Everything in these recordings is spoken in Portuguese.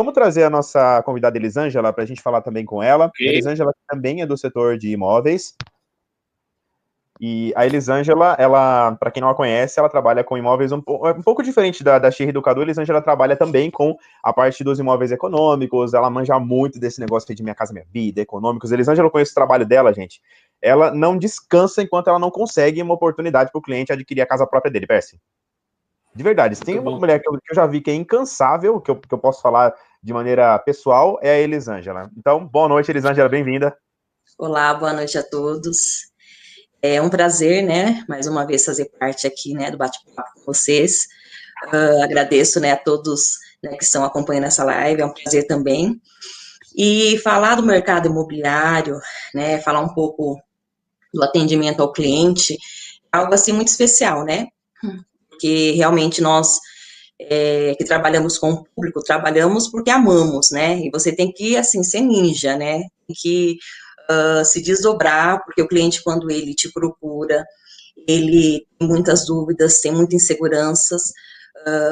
Vamos trazer a nossa convidada Elisângela para a gente falar também com ela. Okay. Elisângela também é do setor de imóveis. E a Elisângela, ela, para quem não a conhece, ela trabalha com imóveis um pouco diferente da Xirri do Cadu. A Elisângela trabalha também com a parte dos imóveis econômicos, ela manja muito desse negócio de Minha Casa Minha Vida, econômicos. A Elisângela, eu conheço o trabalho dela, gente. Ela não descansa enquanto ela não consegue uma oportunidade para o cliente adquirir a casa própria dele, Percy. De verdade, se tem uma mulher que eu já vi que é incansável, que eu posso falar de maneira pessoal, é a Elisângela. Então, boa noite, Elisângela, bem-vinda. Olá, boa noite a todos. É um prazer, né, mais uma vez fazer parte aqui, né, do bate-papo com vocês. Agradeço, né, a todos, né, que estão acompanhando essa live, é um prazer também. E falar do mercado imobiliário, né, falar um pouco do atendimento ao cliente, é algo assim muito especial, né, porque realmente nós que trabalhamos com o público, trabalhamos porque amamos, né, e você tem que, assim, ser ninja, né, tem que se desdobrar, porque o cliente, quando ele te procura, ele tem muitas dúvidas, tem muitas inseguranças,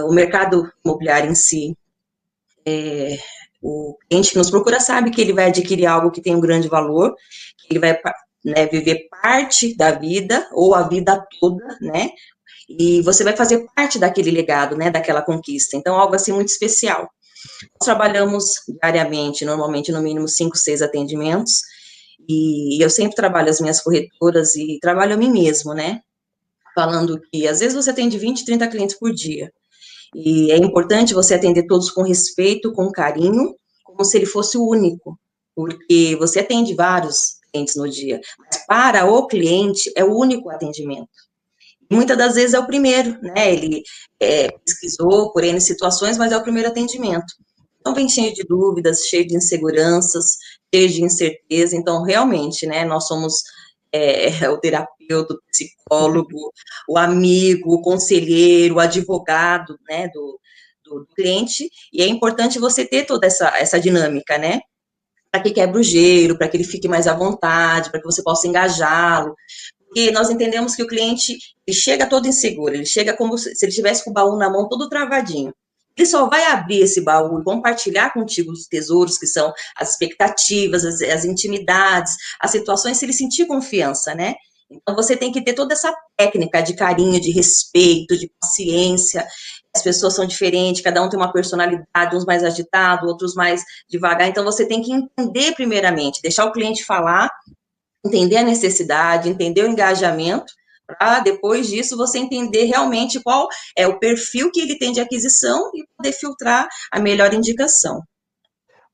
o mercado imobiliário em si, o cliente que nos procura sabe que ele vai adquirir algo que tem um grande valor, que ele vai, né, viver parte da vida, ou a vida toda, né, e você vai fazer parte daquele legado, né, daquela conquista, então algo assim muito especial. Nós trabalhamos diariamente, normalmente no mínimo 5, 6 atendimentos, e eu sempre trabalho as minhas corretoras e trabalho a mim mesmo, né, falando que às vezes você atende 20, 30 clientes por dia, e é importante você atender todos com respeito, com carinho, como se ele fosse o único, porque você atende vários clientes no dia, mas para o cliente é o único atendimento. Muitas das vezes é o primeiro, né, ele pesquisou por N situações, mas é o primeiro atendimento. Então, vem cheio de dúvidas, cheio de inseguranças, cheio de incerteza, então, realmente, né, nós somos o terapeuta, o psicólogo, o amigo, o conselheiro, o advogado, né, do cliente, e é importante você ter toda essa dinâmica, né, para que quebre o gelo, para que ele fique mais à vontade, para que você possa engajá-lo, porque nós entendemos que o cliente, ele chega todo inseguro, ele chega como se ele tivesse com o baú na mão todo travadinho. Ele só vai abrir esse baú e compartilhar contigo os tesouros, que são as expectativas, as intimidades, as situações, se ele sentir confiança, né? Então, você tem que ter toda essa técnica de carinho, de respeito, de paciência. As pessoas são diferentes, cada um tem uma personalidade, uns mais agitados, outros mais devagar. Então, você tem que entender primeiramente, deixar o cliente falar, entender a necessidade, entender o engajamento, para depois disso você entender realmente qual é o perfil que ele tem de aquisição e poder filtrar a melhor indicação.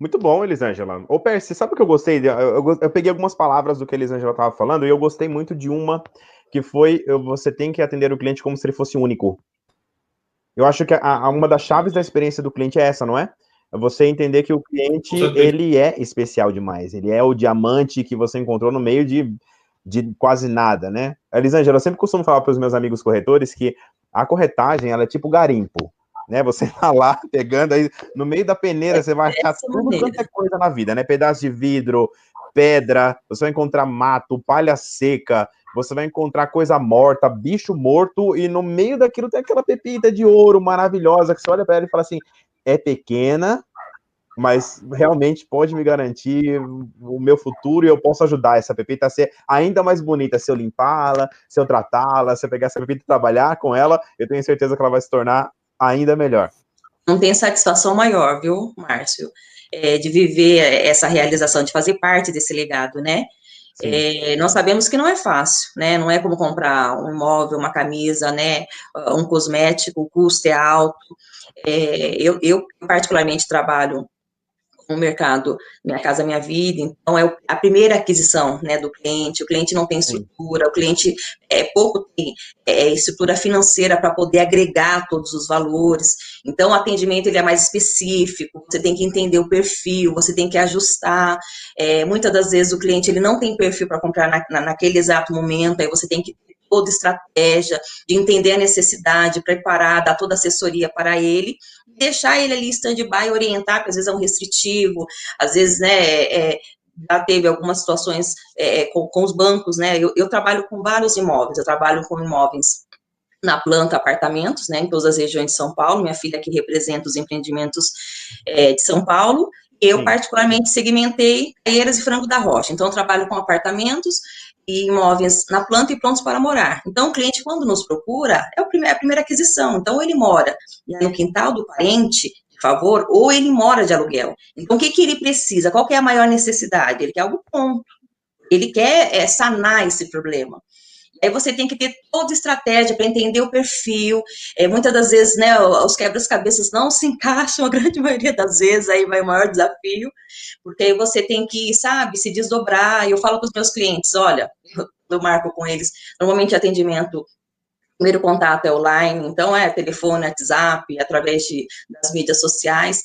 Muito bom, Elisângela. Ô, Percy, sabe o que eu gostei? Eu peguei algumas palavras do que a Elisângela estava falando e eu gostei muito de uma que foi: você tem que atender o cliente como se ele fosse único. Eu acho que uma das chaves da experiência do cliente é essa, não é? Você entender que o cliente, ele é especial demais, ele é o diamante que você encontrou no meio de quase nada, né? Elisângela, eu sempre costumo falar para os meus amigos corretores que a corretagem, ela é tipo garimpo, né? Você tá lá pegando aí, no meio da peneira, você vai achar tudo quanto é coisa na vida, né? Pedaço de vidro, pedra, você vai encontrar mato, palha seca, você vai encontrar coisa morta, bicho morto, e no meio daquilo tem aquela pepita de ouro maravilhosa, que você olha para ela e fala assim: é pequena, mas realmente pode me garantir o meu futuro e eu posso ajudar essa pepita a ser ainda mais bonita se eu limpá-la, se eu tratá-la, se eu pegar essa pepita e trabalhar com ela, eu tenho certeza que ela vai se tornar ainda melhor. Não tem satisfação maior, viu, Márcio, de viver essa realização, de fazer parte desse legado, né? Nós sabemos que não é fácil, né? Não é como comprar um imóvel, uma camisa, né? Um cosmético, o custo é alto. Eu particularmente trabalho no mercado Minha Casa Minha Vida, então é a primeira aquisição, né, do cliente. O cliente não tem estrutura, o cliente pouco tem estrutura financeira para poder agregar todos os valores, então o atendimento ele é mais específico, você tem que entender o perfil, você tem que ajustar, muitas das vezes o cliente ele não tem perfil para comprar naquele exato momento, aí você tem que ter toda estratégia de entender a necessidade, preparar, dar toda a assessoria para ele, deixar ele ali em stand-by, orientar, que às vezes é um restritivo, às vezes, né, já teve algumas situações com os bancos, né, eu trabalho com vários imóveis, eu trabalho com imóveis na planta apartamentos, né, em todas as regiões de São Paulo. Minha filha que representa os empreendimentos de São Paulo. Eu, Sim. particularmente, segmentei Caieiras e Franco da Rocha. Então, eu trabalho com apartamentos e imóveis na planta e prontos para morar. Então, o cliente, quando nos procura, é a primeira aquisição. Então, ele mora no quintal do parente, de favor, ou ele mora de aluguel. Então, o que ele precisa? Qual que é a maior necessidade? Ele quer algo pronto. Ele quer sanar esse problema. Aí você tem que ter toda estratégia para entender o perfil. Muitas das vezes, né, os quebra-cabeças não se encaixam, a grande maioria das vezes, aí vai o maior desafio, porque aí você tem que, sabe, se desdobrar. E eu falo para os meus clientes, olha, eu marco com eles, normalmente atendimento, primeiro contato é online, então é telefone, WhatsApp, através das mídias sociais.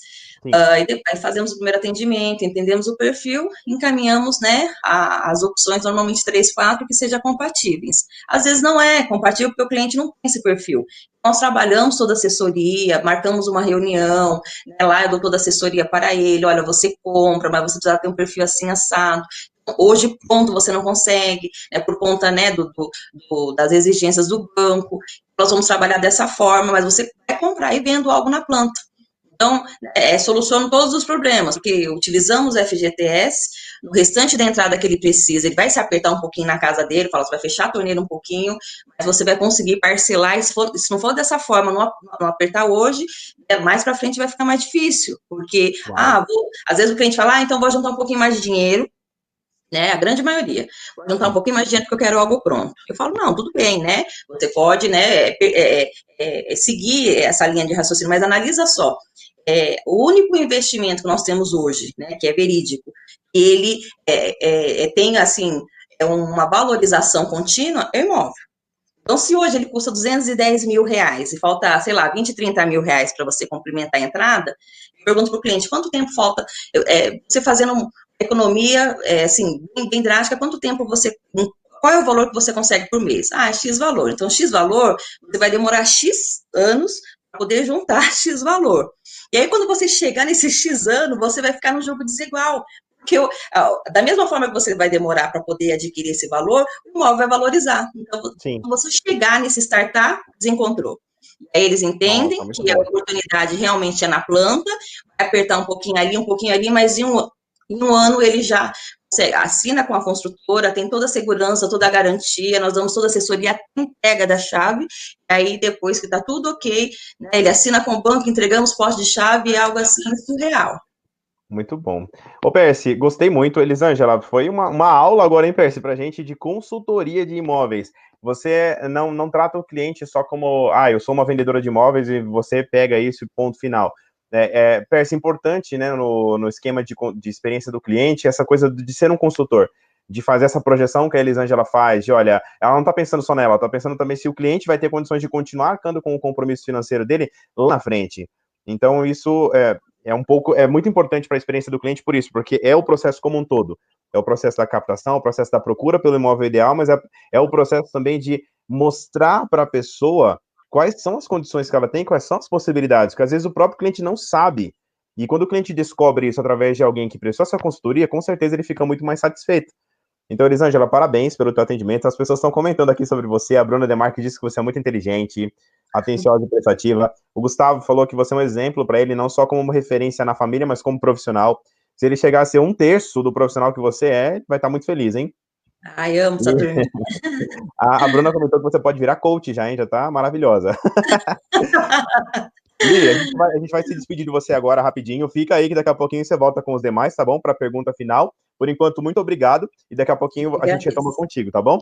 E depois fazemos o primeiro atendimento, entendemos o perfil, encaminhamos, né, as opções, normalmente 3, 4, que sejam compatíveis. Às vezes não é compatível porque o cliente não tem esse perfil. Nós trabalhamos toda a assessoria, marcamos uma reunião, né, lá eu dou toda a assessoria para ele, olha, você compra, mas você precisa ter um perfil assim, assado. Hoje, pronto, você não consegue, né, por conta, né, das exigências do banco. Nós vamos trabalhar dessa forma, mas você vai comprar e vendo algo na planta. Então, soluciona todos os problemas, porque utilizamos o FGTS, no restante da entrada que ele precisa, ele vai se apertar um pouquinho na casa dele, fala, você vai fechar a torneira um pouquinho, mas você vai conseguir parcelar, e se não for dessa forma, não apertar hoje, mais para frente vai ficar mais difícil, porque, às vezes o cliente fala, então vou juntar um pouquinho mais de dinheiro, né, a grande maioria, vou juntar um pouquinho mais de dinheiro porque eu quero algo pronto. Eu falo, não, tudo bem, né, você pode, né, seguir essa linha de raciocínio, mas analisa só, o único investimento que nós temos hoje, né, que é verídico, ele tem, assim, uma valorização contínua, é imóvel. Então, se hoje ele custa 210 mil reais e falta, sei lá, 20, 30 mil reais para você complementar a entrada, eu pergunto para o cliente, quanto tempo falta, você fazendo uma economia, assim, bem drástica, quanto tempo qual é o valor que você consegue por mês? X valor. Então, X valor, você vai demorar X anos para poder juntar X valor. E aí, quando você chegar nesse X ano, você vai ficar num jogo desigual. Porque da mesma forma que você vai demorar para poder adquirir esse valor, o imóvel vai valorizar. Então, quando você chegar nesse startup, desencontrou. Aí eles entendem que a oportunidade realmente é na planta, vai apertar um pouquinho ali, mas em um ano ele já assina com a construtora, tem toda a segurança, toda a garantia, nós damos toda a assessoria, a entrega da chave, e aí depois que está tudo ok, né, ele assina com o banco, entregamos posse de chave, é algo assim surreal. Muito bom. Ô, Percy, gostei muito. Elisângela, foi uma aula agora, hein, Percy, pra gente de consultoria de imóveis. Você não trata o cliente só como, eu sou uma vendedora de imóveis e você pega isso e ponto final. Percy, importante, né, no esquema de experiência do cliente, essa coisa de ser um consultor, de fazer essa projeção que a Elisângela faz, de, olha, ela não está pensando só nela, ela está pensando também se o cliente vai ter condições de continuar arcando com o compromisso financeiro dele lá na frente. Então, isso é muito importante para a experiência do cliente por isso, porque é o processo como um todo. É o processo da captação, o processo da procura pelo imóvel ideal, mas é o processo também de mostrar para a pessoa quais são as condições que ela tem, quais são as possibilidades, porque às vezes o próprio cliente não sabe. E quando o cliente descobre isso através de alguém que prestou essa consultoria, com certeza ele fica muito mais satisfeito. Então, Elisângela, parabéns pelo teu atendimento. As pessoas estão comentando aqui sobre você. A Bruna Demarque disse que você é muito inteligente, atenciosa e prestativa. O Gustavo falou que você é um exemplo para ele, não só como uma referência na família, mas como profissional. Se ele chegar a ser 1/3 do profissional que você vai estar muito feliz, hein? Ai, amo essa turminha. A Bruna comentou que você pode virar coach já, hein? Já tá maravilhosa. Li, a gente vai se despedir de você agora rapidinho. Fica aí que daqui a pouquinho você volta com os demais, tá bom? Para a pergunta final. Por enquanto, muito obrigado. E daqui a pouquinho a gente retoma contigo, tá bom?